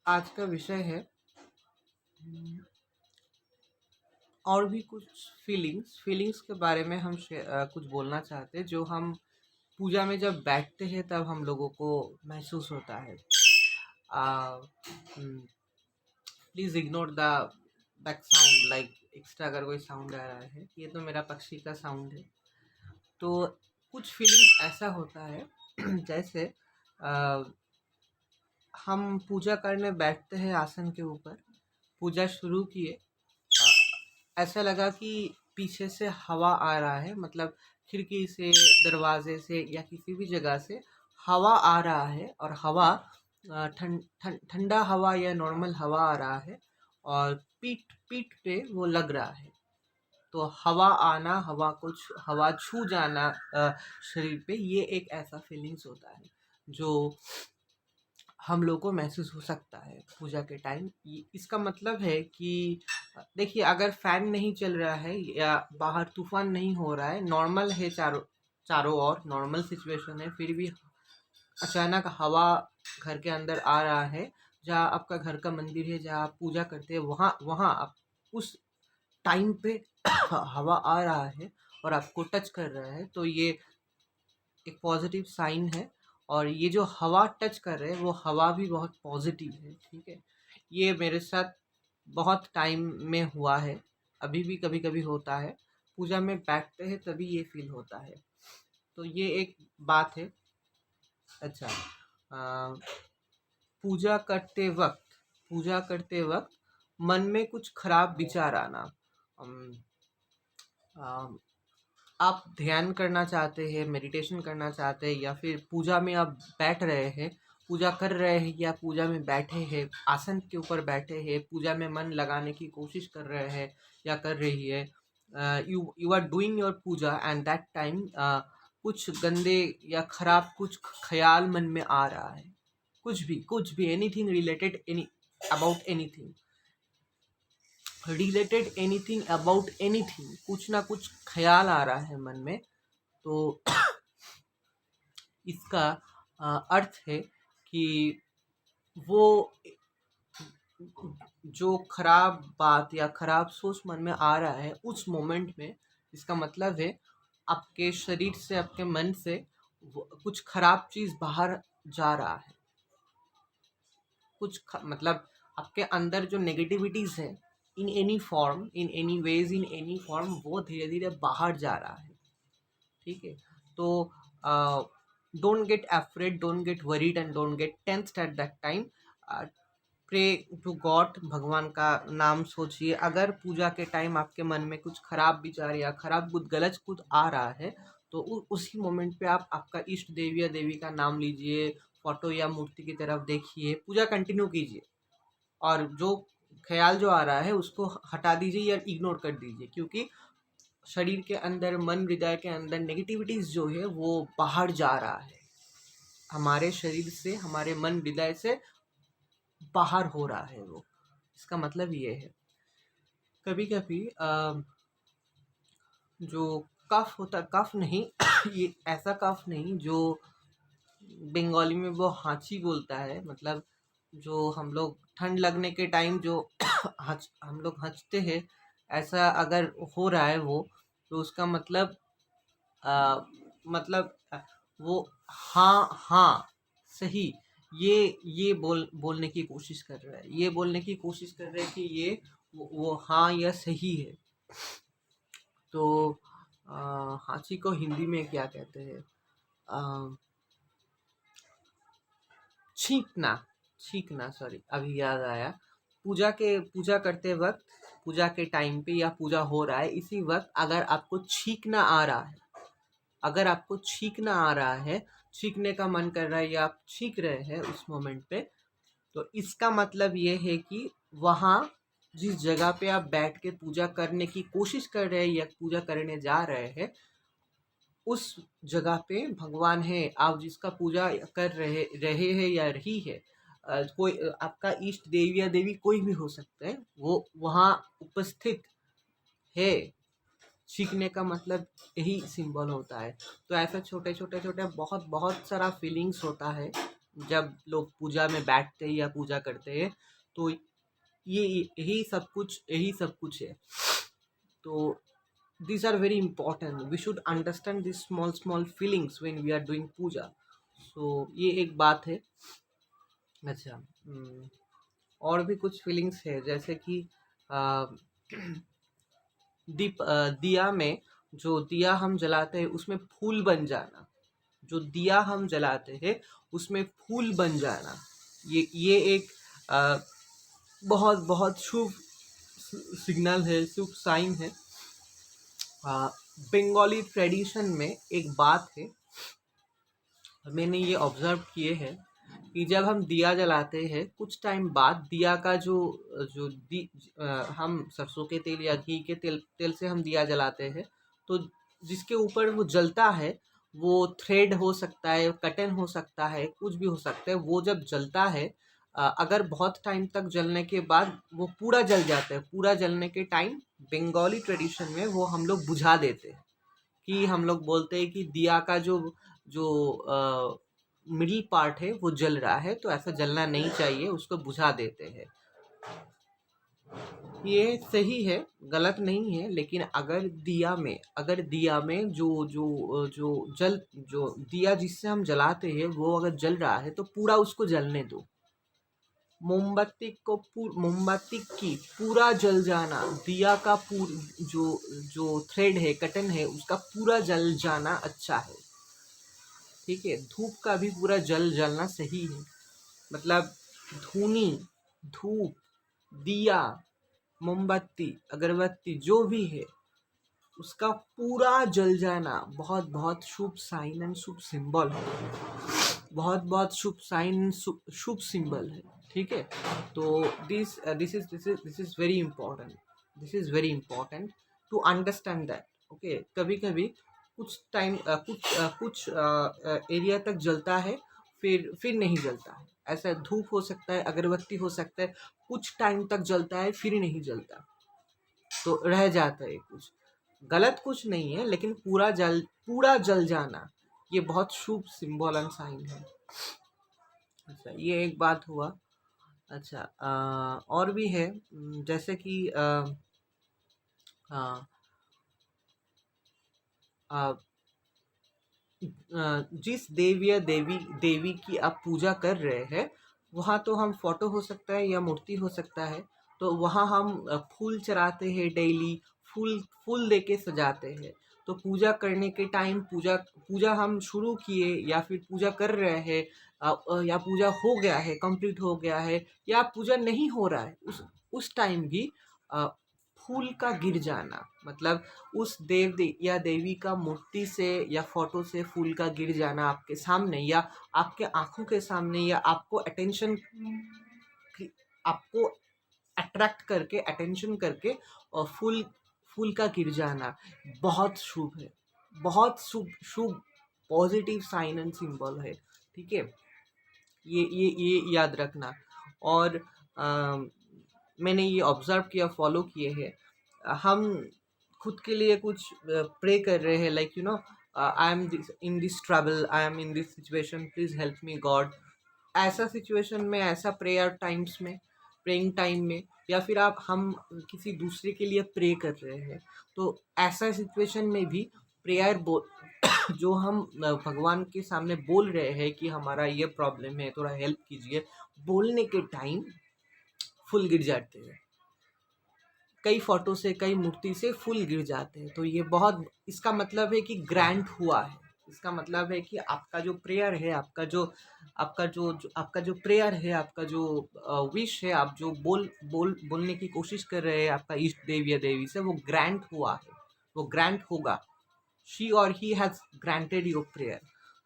आज का विषय है और भी कुछ फीलिंग्स के बारे में हम कुछ बोलना चाहते हैं जो हम पूजा में जब बैठते हैं तब हम लोगों को महसूस होता है। Please ignore the back sound, like extra अगर कोई साउंड आ रहा है, ये तो मेरा पक्षी का साउंड है। तो कुछ फीलिंग्स ऐसा होता है जैसे आ, हम पूजा करने बैठते हैं आसन के ऊपर, पूजा शुरू किए, ऐसा लगा कि पीछे से हवा आ रहा है, मतलब खिड़की से, दरवाजे से या किसी भी जगह से हवा आ रहा है, और हवा ठंडा हवा या नॉर्मल हवा आ रहा है, और पीठ पीठ पे वो लग रहा है। तो हवा आना, हवा छू जाना शरीर पे, ये एक ऐसा फीलिंग्स होता है जो हम लोग को महसूस हो सकता है पूजा के टाइम। इसका मतलब है कि देखिए, अगर फैन नहीं चल रहा है या बाहर तूफान नहीं हो रहा है, नॉर्मल है, चारों चारों ओर नॉर्मल सिचुएशन है, फिर भी अचानक हवा घर के अंदर आ रहा है, जहाँ आपका घर का मंदिर है, जहाँ आप पूजा करते हैं, वहाँ वहाँ आप उस टाइम पे हवा आ रहा है और आपको टच कर रहा है, तो ये एक पॉजिटिव साइन है। और ये जो हवा टच कर रहे हैं वो हवा भी बहुत पॉजिटिव है, ठीक है। ये मेरे साथ बहुत टाइम में हुआ है, अभी भी कभी कभी होता है। पूजा में बैठते हैं तभी ये फील होता है। तो ये एक बात है। अच्छा, पूजा करते वक्त मन में कुछ खराब विचार आना। अम, अम, आप ध्यान करना चाहते हैं, मेडिटेशन करना चाहते हैं, या फिर पूजा में आप बैठ रहे हैं, पूजा कर रहे हैं या पूजा में बैठे हैं, आसन के ऊपर बैठे हैं, पूजा में मन लगाने की कोशिश कर रहे हैं या कर रही है, you you are doing your puja and that time कुछ गंदे या खराब कुछ ख्याल मन में आ रहा है, कुछ भी एनीथिंग रिलेटेड, एनीथिंग, कुछ ना कुछ ख्याल आ रहा है मन में। तो इसका अर्थ है कि वो जो खराब बात या खराब सोच मन में आ रहा है उस मोमेंट में, इसका मतलब है आपके शरीर से, आपके मन से कुछ खराब चीज़ बाहर जा रहा है। मतलब आपके अंदर जो नेगेटिविटीज़ है, in any form, in any ways, in any form, वो धीरे धीरे बाहर जा रहा है, ठीक है। तो don't get afraid, don't get worried and don't get tensed at that time. Pray to God, भगवान का नाम सोचिए। अगर पूजा के टाइम आपके मन में कुछ खराब विचार या खराब कुछ गलत कुछ आ रहा है, तो उसी मोमेंट पे आप आपका इष्ट देवी या देवी का नाम लीजिए, फोटो या मूर्ति की तरफ देखिए, पूजा कंटिन्यू कीजिए, और जो ख्याल जो आ रहा है उसको हटा दीजिए या इग्नोर कर दीजिए, क्योंकि शरीर के अंदर, मन, हृदय के अंदर नेगेटिविटीज जो है वो बाहर जा रहा है, हमारे शरीर से, हमारे मन, हृदय से बाहर हो रहा है वो। इसका मतलब ये है। कभी कभी जो कफ होता, कफ नहीं ये ऐसा कफ नहीं जो बंगाली में वो हांची बोलता है, मतलब जो हम लोग ठंड लगने के टाइम जो हम लोग हंसते हैं, ऐसा अगर हो रहा है वो, तो उसका मतलब आ, मतलब वो हाँ हाँ सही, ये बोलने की कोशिश कर रहा है, ये बोलने की कोशिश कर रहा है कि ये वो हाँ या सही है। तो हांची को हिंदी में क्या कहते हैं? छींकना, सॉरी, अभी याद आया। पूजा करते वक्त, पूजा के टाइम पे या पूजा हो रहा है इसी वक्त, अगर आपको छींकना आ रहा है, छींकने का मन कर रहा है या आप छींक रहे हैं उस मोमेंट पे, तो इसका मतलब ये है कि वहाँ, जिस जगह पे आप बैठ के पूजा करने की कोशिश कर रहे हैं या पूजा करने जा रहे हैं, उस जगह पे भगवान है, आप जिसका पूजा कर रहे हैं या रही है, कोई आपका इष्ट देवी या देवी कोई भी हो सकते हैं, वो वहाँ उपस्थित है। सीखने का मतलब यही सिंबल होता है। तो ऐसा छोटे छोटे बहुत बहुत सारा फीलिंग्स होता है जब लोग पूजा में बैठते हैं या पूजा करते हैं, तो ये यही सब कुछ है। तो these are very important. We should understand these small feelings when we are doing puja. So ये एक बात है। अच्छा, और भी कुछ फीलिंग्स है, जैसे कि अ, दिया में जो दिया हम जलाते हैं उसमें फूल बन जाना, जो दिया हम जलाते हैं उसमें फूल बन जाना, ये एक अ, बहुत बहुत शुभ सिग्नल है, शुभ साइन है। बंगाली ट्रेडिशन में एक बात है, मैंने ये ऑब्जर्व किए हैं कि जब हम दिया जलाते हैं कुछ टाइम बाद दिया का जो जो दी हम सरसों के तेल या घी के तेल से हम दिया जलाते हैं, तो जिसके ऊपर वो जलता है, वो थ्रेड हो सकता है, कटन हो सकता है, कुछ भी हो सकता है, वो जब जलता है अगर बहुत टाइम तक जलने के बाद वो पूरा जल जाता है, पूरा जलने के टाइम बंगाली ट्रेडिशन में वो हम लोग बुझा देते हैं, कि हम लोग बोलते हैं कि दिया का जो जो मिडिल पार्ट है वो जल रहा है, तो ऐसा जलना नहीं चाहिए, उसको बुझा देते हैं। ये सही है, गलत नहीं है, लेकिन अगर दिया में जो दिया जिससे हम जलाते हैं वो अगर जल रहा है तो पूरा उसको जलने दो। मोमबत्ती की पूरा जल जाना, दिया का जो जो थ्रेड है, कटन है, उसका पूरा जल जाना अच्छा है। ठीक है, धूप का भी पूरा जलना सही है। मतलब धूनी, धूप, दिया, मोमबत्ती, अगरबत्ती जो भी है उसका पूरा जल जाना बहुत बहुत शुभ साइन एंड शुभ सिंबल है, बहुत बहुत शुभ साइन, शुभ सिंबल है। ठीक है, तो this is very important, this is very important to understand that. Okay, कभी कभी कुछ टाइम कुछ एरिया तक जलता है, फिर नहीं जलता है, ऐसा धूप हो सकता है, अगरबत्ती हो सकता है, कुछ टाइम तक जलता है फिर नहीं जलता, तो रह जाता है कुछ। गलत कुछ नहीं है, लेकिन पूरा जल जाना ये बहुत शुभ सिंबल एंड साइन है। अच्छा, ये एक बात हुआ। अच्छा, और भी है, जैसे कि अ, अ, जिस देवी या देवी की आप पूजा कर रहे हैं, वहाँ तो हम फोटो हो सकता है या मूर्ति हो सकता है, तो वहाँ हम फूल चढ़ाते हैं डेली, फूल फूल दे के सजाते हैं। तो पूजा करने के टाइम पूजा पूजा हम शुरू किए या फिर पूजा कर रहे हैं, या पूजा हो गया है, कंप्लीट हो गया है, या पूजा नहीं हो रहा है, उस टाइम भी अ, फूल का गिर जाना, मतलब उस या देवी का मूर्ति से या फोटो से फूल का गिर जाना आपके सामने या आपके आंखों के सामने, या आपको अट्रैक्ट करके, अटेंशन करके, और फूल फूल का गिर जाना बहुत शुभ है, बहुत शुभ शुभ पॉजिटिव साइन एंड सिंबल है। ठीक है, ये याद रखना। और मैंने ये ऑब्जर्व किया, फॉलो किए है, हम खुद के लिए कुछ प्रे कर रहे हैं, like I am in this trouble, I am in this situation, please help me God. ऐसा सिचुएशन में, ऐसा प्रेयर टाइम्स में, प्रेइंग टाइम में, या फिर हम किसी दूसरे के लिए प्रे कर रहे हैं, तो ऐसा सिचुएशन में भी प्रेयर जो हम भगवान के सामने बोल रहे हैं कि हमारा ये प्रॉब्लम है, थोड़ा हेल्प कीजिए, बोलने के टाइम फुल गिर जाते हैं, कई फोटो से, कई मूर्ति से फुल गिर जाते हैं, तो ये बहुत, इसका मतलब है कि ग्रांट हुआ है, इसका मतलब है कि आपका जो प्रेयर है, आपका जो प्रेयर है, आपका जो विश है, आप जो बोलने की कोशिश कर रहे हैं आपका इष्ट देव या देवी से, वो ग्रांट हुआ है, वो ग्रांट होगा। she or he has granted your prayer,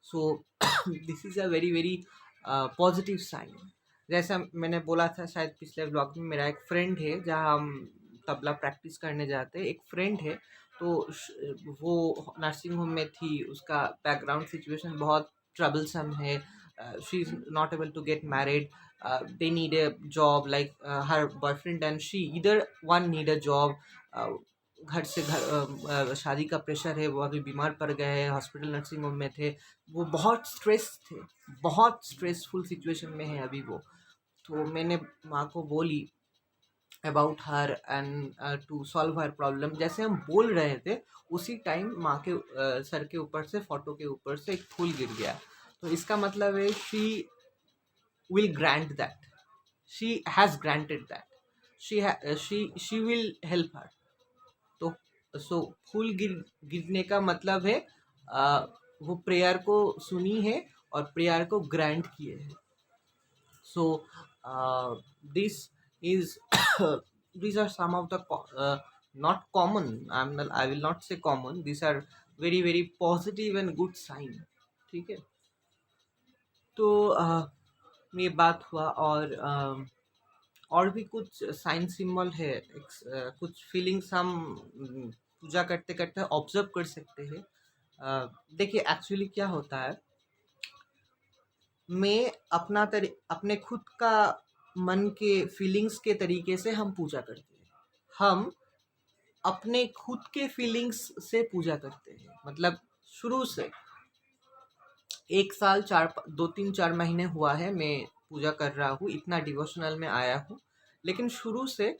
so this is a very very positive sign। जैसा मैंने बोला था शायद पिछले व्लॉग में, मेरा एक फ्रेंड है जहाँ हम तबला प्रैक्टिस करने जाते हैं, एक फ्रेंड है, तो वो नर्सिंग होम में थी, उसका बैकग्राउंड सिचुएशन बहुत ट्रबलसम है, she is not able to get married, they need a job, like her boyfriend and she, either one need a job, घर से घर शादी का प्रेशर है, वो अभी बीमार पड़ गए हैं, हॉस्पिटल नर्सिंग होम में थे, वो बहुत स्ट्रेस थे, बहुत स्ट्रेसफुल सिचुएशन में है अभी वो। तो मैंने माँ को बोली about her and to solve her problem. जैसे हम बोल रहे थे उसी टाइम माँ के सर के ऊपर से, फोटो के ऊपर से एक फूल गिर गया। तो इसका मतलब है she will grant that, she has granted that, she will help her. तो सो फूल गिरने का मतलब है वो प्रेयर को सुनी है और प्रेयर को ग्रांट किए है। So this is these are some of the not common, I will not say common, these are very very positive and good sign। ठीक है, तो ये बात हुआ। और भी कुछ साइन सिंबल है, कुछ फीलिंग्स हम पूजा करते करते ऑब्जर्व कर सकते हैं। देखिए एक्चुअली क्या होता है, मैं अपने खुद का मन के फीलिंग्स के तरीके से हम पूजा करते हैं। हम अपने खुद के फीलिंग्स से पूजा करते हैं, मतलब शुरू से 1 साल 2 3 4 महीने हुआ है मैं पूजा कर रहा हूँ, इतना डिवोशनल में आया हूँ। लेकिन शुरू से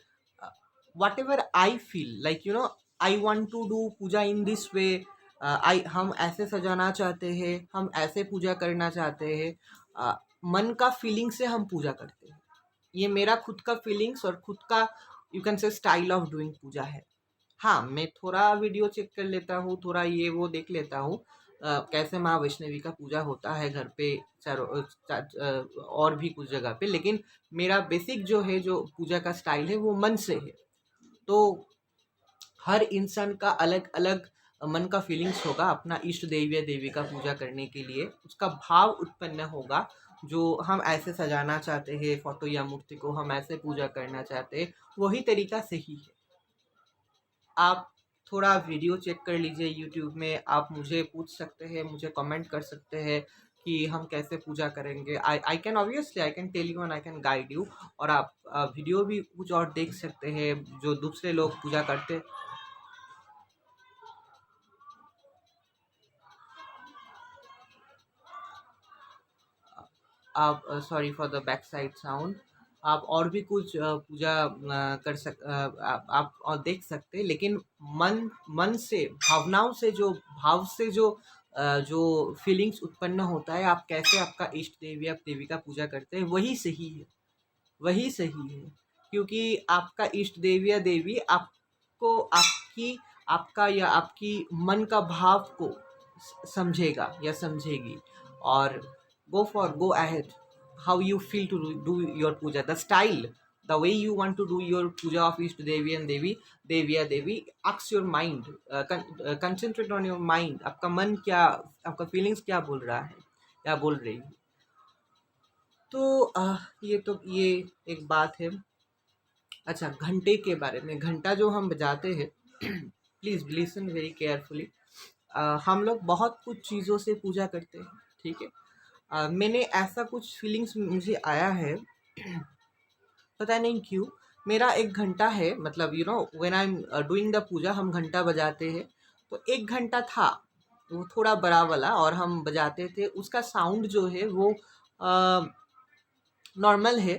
whatever I feel like I want to do puja in this way, हम ऐसे सजाना चाहते हैं, हम ऐसे पूजा करना चाहते हैं, मन का फीलिंग से हम पूजा करते हैं। ये मेरा खुद का फीलिंग्स और खुद का you can say style of doing puja है। हाँ, मैं थोड़ा वीडियो चेक कर लेता हूँ, थोड़ा ये वो देख लेता हूँ कैसे माँ वैष्णवी का पूजा होता है घर पे, और भी कुछ जगह पे। लेकिन मेरा बेसिक जो है, जो पूजा का स्टाइल है, वो मन से है। तो हर इंसान का अलग अलग मन का फीलिंग्स होगा अपना इष्ट देवी या देवी का पूजा करने के लिए, उसका भाव उत्पन्न होगा। जो हम ऐसे सजाना चाहते हैं फोटो या मूर्ति को, हम ऐसे पूजा करना चाहते हैं, वही तरीका सही है। आप थोड़ा वीडियो चेक कर लीजिए यूट्यूब में, आप मुझे पूछ सकते हैं, मुझे कमेंट कर सकते हैं कि हम कैसे पूजा करेंगे। I can obviously I can tell you and I can guide you. और आप वीडियो भी कुछ और देख सकते हैं जो दूसरे लोग पूजा करते। आप sorry for the back side sound. आप और भी कुछ पूजा आप और देख सकते हैं, लेकिन मन से, भावनाओं से, जो भाव से जो फीलिंग्स उत्पन्न होता है, आप कैसे आपका इष्ट देवी या देवी का पूजा करते हैं, वही सही है, वही सही है। क्योंकि आपका इष्ट देवी या देवी आपको आपका या आपकी मन का भाव को समझेगा या समझेगी। और go ahead how you feel to do your puja, the style, the way you want to do your puja of Ishta Devi and Devi या देवी, ask your mind, concentrate on your mind, आपका मन क्या, आपका feelings क्या बोल रहा है या बोल रही है। तो ये एक बात है। अच्छा, घंटे के बारे में, घंटा जो हम बजाते हैं प्लीज़ लिसन वेरी केयरफुली। हम लोग बहुत कुछ चीज़ों से पूजा करते हैं, ठीक है। मैंने ऐसा कुछ फीलिंग्स मुझे आया है पता नहीं क्यों। मेरा एक घंटा है, मतलब when I am doing the puja, हम घंटा बजाते हैं। तो एक घंटा था, वो थोड़ा बड़ा वाला, और हम बजाते थे, उसका साउंड जो है वो नॉर्मल है,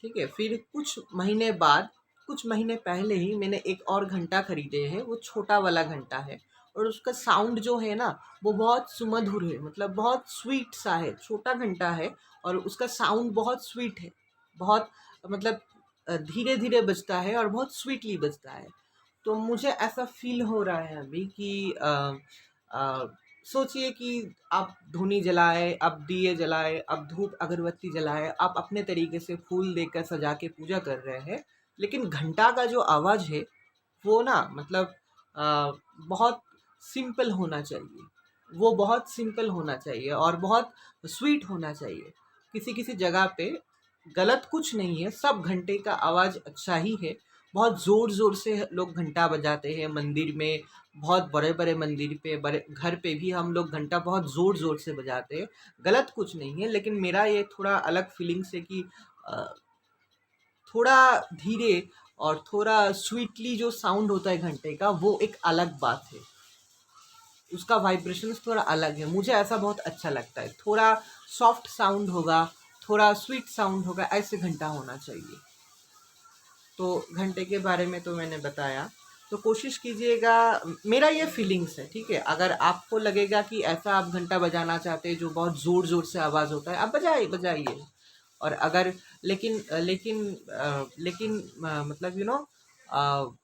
ठीक है। फिर कुछ महीने पहले ही मैंने एक और घंटा खरीदे है, वो छोटा वाला घंटा है, और उसका साउंड जो है ना, वो बहुत सुमधुर है, मतलब बहुत स्वीट सा है। छोटा घंटा है और उसका साउंड बहुत स्वीट है, बहुत मतलब धीरे धीरे बजता है और बहुत स्वीटली बजता है। तो मुझे ऐसा फील हो रहा है अभी कि सोचिए कि आप धूनी जलाए, आप दिए जलाए, आप धूप अगरबत्ती जलाए, आप अपने तरीके से फूल देकर सजा के पूजा कर रहे हैं, लेकिन घंटा का जो आवाज़ है वो ना, मतलब बहुत सिंपल होना चाहिए, वो बहुत सिंपल होना चाहिए और बहुत स्वीट होना चाहिए। किसी किसी जगह पे गलत कुछ नहीं है, सब घंटे का आवाज़ अच्छा ही है। बहुत ज़ोर ज़ोर से लोग घंटा बजाते हैं मंदिर में, बहुत बड़े बड़े मंदिर पे, बड़े घर पे भी हम लोग घंटा बहुत ज़ोर ज़ोर से बजाते हैं, गलत कुछ नहीं है। लेकिन मेरा ये थोड़ा अलग फीलिंग्स है कि थोड़ा धीरे और थोड़ा स्वीटली जो साउंड होता है घंटे का, वो एक अलग बात है। उसका वाइब्रेशंस थोड़ा अलग है, मुझे ऐसा बहुत अच्छा लगता है। थोड़ा सॉफ्ट साउंड होगा, थोड़ा स्वीट साउंड होगा, ऐसे घंटा होना चाहिए। तो घंटे के बारे में तो मैंने बताया। तो कोशिश कीजिएगा, मेरा ये फीलिंग्स है, ठीक है। अगर आपको लगेगा कि ऐसा आप घंटा बजाना चाहते हैं जो बहुत ज़ोर ज़ोर से आवाज़ होता है, आप बजाइए। और अगर लेकिन लेकिन लेकिन मतलब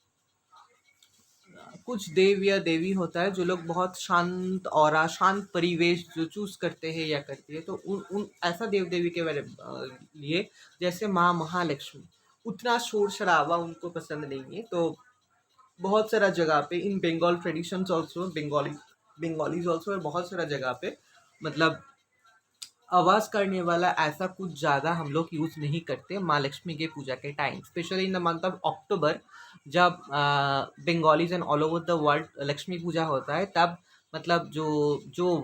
कुछ देव या देवी होता है जो लोग बहुत शांत और शांत परिवेश जो चूज करते हैं या करती है, तो उन उन ऐसा देव देवी के बारे लिए, जैसे माँ महालक्ष्मी, उतना शोर शराबा उनको पसंद नहीं है। तो बहुत सारा जगह पे in Bengal traditions also, Bengalis also, बहुत सारा जगह पे मतलब आवाज़ करने वाला ऐसा कुछ ज़्यादा हम लोग यूज़ नहीं करते माँ लक्ष्मी के पूजा के time, specially in the month of October, जब Bengalis and all over the world Lakshmi Puja होता है। तब मतलब जो जो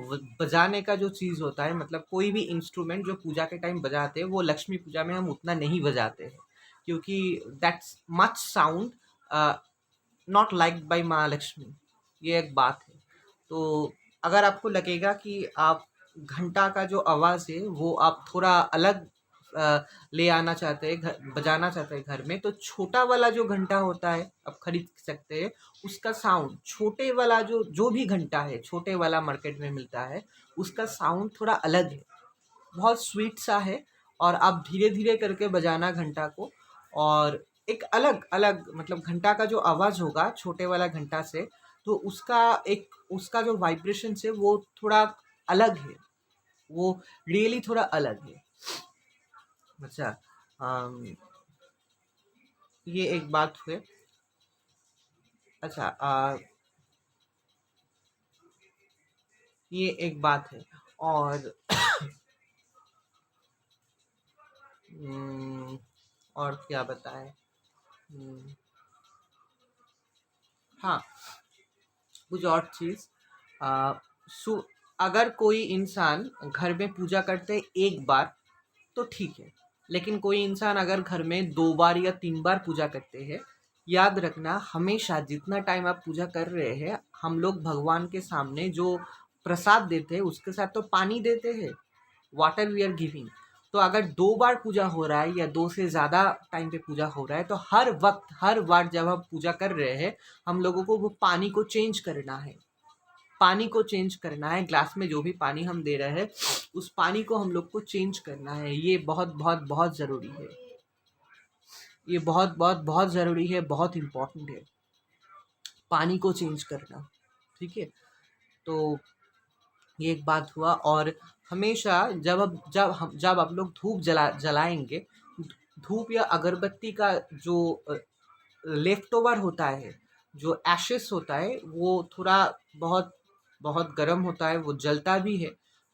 बजाने का जो चीज़ होता है, मतलब कोई भी इंस्ट्रूमेंट जो पूजा के टाइम बजाते हैं, वो लक्ष्मी पूजा में हम उतना नहीं बजाते हैं, क्योंकि that's much sound not like by माँ लक्ष्मी। ये एक बात है। तो अगर आपको लगेगा कि आप घंटा का जो आवाज़ है वो आप थोड़ा अलग ले आना चाहते हैं, घर बजाना चाहते हैं घर में, तो छोटा वाला जो घंटा होता है आप खरीद सकते हैं। उसका साउंड, छोटे वाला जो जो भी घंटा है, छोटे वाला मार्केट में मिलता है, उसका साउंड थोड़ा अलग है, बहुत स्वीट सा है। और आप धीरे धीरे करके बजाना घंटा को, और एक अलग अलग मतलब घंटा का जो आवाज़ होगा छोटे वाला घंटा से, तो उसका जो वाइब्रेशन है वो थोड़ा अलग है, वो रियली थोड़ा अलग है। अच्छा, अम, ये एक बात हुए। अच्छा, ये एक बात है। और और क्या बताएं। हम्म, हाँ, कुछ और चीज़। अ, सु अगर कोई इंसान घर में पूजा करते है एक बार तो ठीक है, लेकिन कोई इंसान अगर घर में 2 बार या 3 बार पूजा करते हैं, याद रखना हमेशा जितना टाइम आप पूजा कर रहे हैं, हम लोग भगवान के सामने जो प्रसाद देते हैं उसके साथ तो पानी देते हैं, वाटर वी आर गिविंग। तो अगर 2 बार पूजा हो रहा है या 2 से ज़्यादा टाइम पे पूजा हो रहा है, तो हर वक़्त, हर बार जब हम पूजा कर रहे हैं, हम लोगों को वो पानी को चेंज करना है। पानी को चेंज करना है, ग्लास में जो भी पानी हम दे रहे हैं, उस पानी को हम लोग को चेंज करना है। ये बहुत बहुत बहुत ज़रूरी है। ये बहुत बहुत बहुत ज़रूरी है, बहुत इम्पोर्टेंट है, पानी को चेंज करना, ठीक है। तो ये एक बात हुआ। और हमेशा जब आप लोग धूप जलाएंगे, धूप या अगरबत्ती का जो लेफ्ट ओवर होता है, जो एशेस होता है, वो थोड़ा बहुत बहुत गर्म होता है, वो जलता भी है।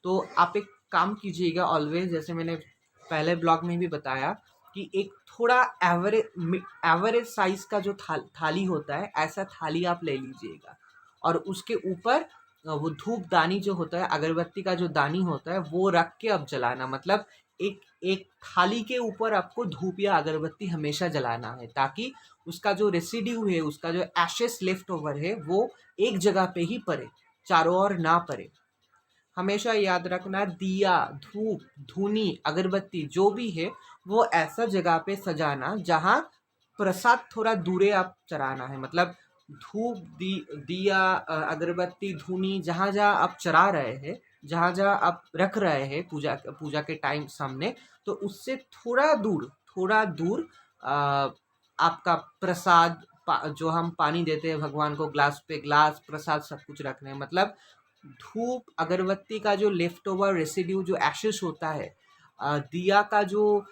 तो आप एक काम कीजिएगा ऑलवेज, जैसे मैंने पहले ब्लॉग में भी बताया, कि एक थोड़ा एवरेज साइज का जो थाली होता है, ऐसा थाली आप ले लीजिएगा। और उसके ऊपर वो धूप दानी जो होता है, अगरबत्ती का जो दानी होता है, वो रख के अब जलाना। मतलब एक एक थाली के ऊपर आपको धूप या अगरबत्ती हमेशा जलाना है, ताकि उसका जो रेसिड्यू है, उसका जो एशेस लेफ्ट ओवर है, वो एक जगह पे ही पड़े, चारों ओर ना पड़े। हमेशा याद रखना, दिया, धूप, धूनी, अगरबत्ती जो भी है, वो ऐसा जगह पे सजाना जहाँ प्रसाद थोड़ा दूरे आप चढ़ाना है। मतलब धूप, दिया, अगरबत्ती, धूनी जहाँ जहाँ आप चढ़ा रहे हैं, जहाँ जहाँ आप रख रहे हैं पूजा पूजा के टाइम सामने, तो उससे थोड़ा दूर आपका प्रसाद, जो हम पानी देते हैं भगवान को, ग्लास पे ग्लास प्रसाद सब कुछ रखना है। मतलब धूप अगरबत्ती का जो लेफ्ट ओवर रेसिड्यू, जो एशेस होता है, दिया का जो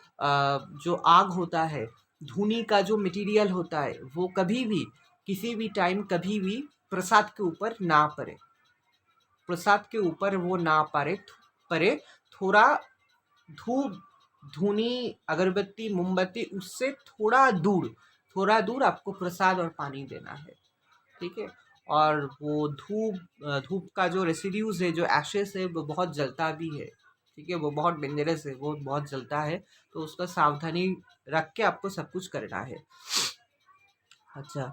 आग होता है, धूनी का जो मटेरियल होता है, वो कभी भी किसी भी टाइम कभी भी प्रसाद के ऊपर ना पड़े, प्रसाद के ऊपर वो ना पड़े। थोड़ा धूप, धूनी, अगरबत्ती, मोमबत्ती, उससे थोड़ा दूर आपको प्रसाद और पानी देना है, ठीक है। और वो धूप का जो रेसिड्यूज है, जो एशेस है, वो बहुत जलता भी है। ठीक है, वो बहुत डेंजरस है, वो बहुत जलता है, तो उसका सावधानी रख के आपको सब कुछ करना है। अच्छा,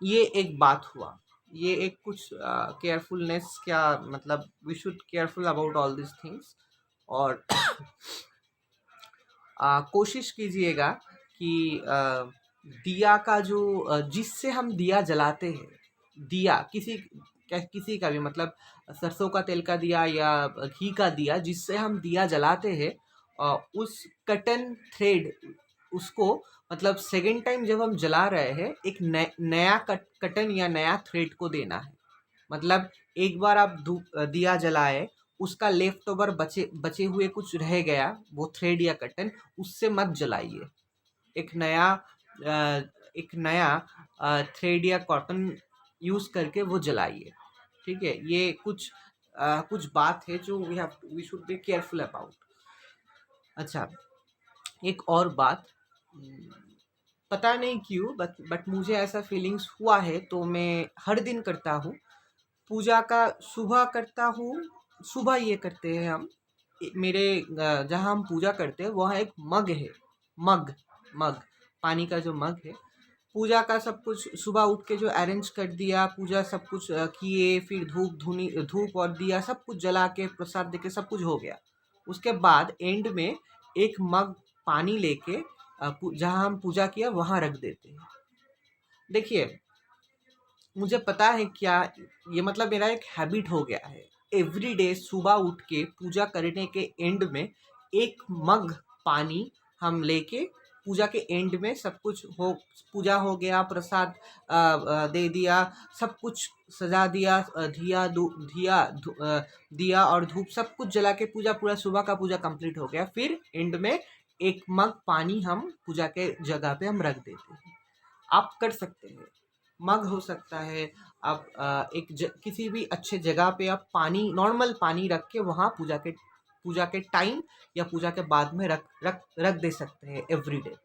ये एक बात हुआ, ये एक कुछ केयरफुलनेस, क्या मतलब we should careful about all this things. और कोशिश कीजिएगा कि दिया का जो जिससे हम दिया जलाते हैं, दिया किसी का भी, मतलब सरसों का तेल का दिया या घी का दिया, जिससे हम दिया जलाते हैं, उस कटन थ्रेड, उसको मतलब सेकेंड टाइम जब हम जला रहे हैं, एक नया कटन या नया थ्रेड को देना है। मतलब एक बार आप दिया जलाए, उसका लेफ्ट ओवर बचे हुए कुछ रह गया, वो थ्रेड या कटन, उससे मत जलाइए। एक नया एक नया थ्रेड या कॉटन यूज करके वो जलाइए। ठीक है, ये कुछ बात है जो we should be careful about. अच्छा, एक और बात, पता नहीं क्यों बट मुझे ऐसा फीलिंग्स हुआ है, तो मैं हर दिन करता हूँ पूजा का, सुबह करता हूँ। सुबह ये करते हैं हम, मेरे जहाँ हम पूजा करते हैं वहाँ एक मग है, मग मग पानी का जो मग है, पूजा का सब कुछ सुबह उठ के जो अरेंज कर दिया, पूजा सब कुछ किए, फिर धूप और दिया सब कुछ जला के प्रसाद दे के सब कुछ हो गया। उसके बाद एंड में एक मग पानी लेके जहाँ हम पूजा किया वहाँ रख देते हैं। देखिए, मुझे पता है क्या, ये मतलब मेरा एक हैबिट हो गया है, एवरी डे सुबह उठ के पूजा करने के एंड में एक मग पानी हम लेके पूजा के एंड में सब कुछ हो, पूजा हो गया, प्रसाद दे दिया, सब कुछ सजा दिया, दिया और धूप सब कुछ जला के पूजा, पूरा सुबह का पूजा कंप्लीट हो गया, फिर एंड में एक मग पानी हम पूजा के जगह पे हम रख देते हैं। आप कर सकते हैं, मग हो सकता है, आप किसी भी अच्छे जगह पे आप पानी, नॉर्मल पानी रख के वहाँ पूजा के टाइम या पूजा के बाद में रख दे सकते हैं every day.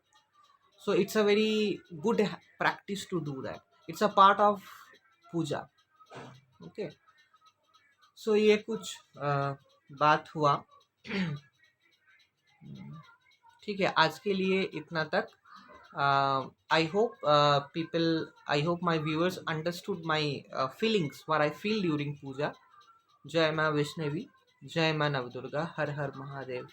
So it's a very good practice to do that, it's a part of puja. Okay, so ये कुछ बात हुआ। ठीक है, आज के लिए इतना तक। I hope I hope my viewers understood my feelings, what I feel during puja. जय माँ वैष्णवी, जय माँ नवदुर्गा, हर हर महादेव।